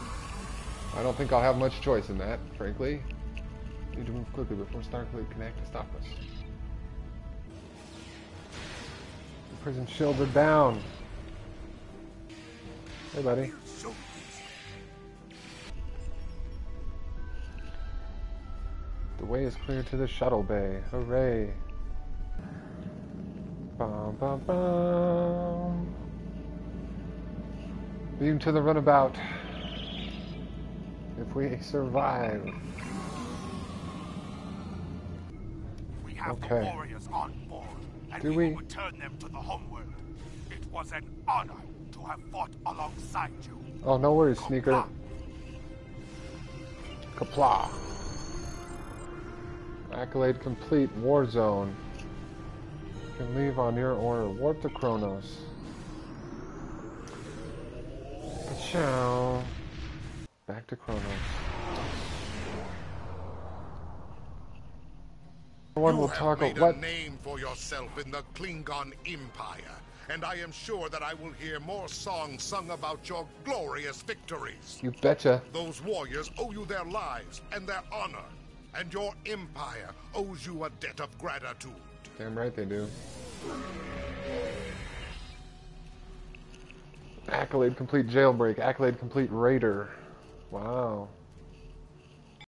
I don't think I'll have much choice in that, frankly. Need to move quickly before Starfleet can act to stop us. The prison shields are down. Hey, buddy. The way is clear to the shuttle bay. Hooray. Bum, bum, bum. Beam to the runabout. If we survive. We have Okay. the warriors on board, and Do we we? will return them to the homeworld. It was an honor to have fought alongside you. Oh, no worries, Sneaker. Kapla. Accolade complete. Warzone. You can leave on your order. Warp to Qo'noS. Ciao. Back to Qo'noS. One will You talk have of made what? a name for yourself in the Klingon Empire, and I am sure that I will hear more songs sung about your glorious victories. You betcha. Those warriors owe you their lives and their honor, and your empire owes you a debt of gratitude. Damn right they do. Accolade complete jailbreak. Accolade complete raider. Wow.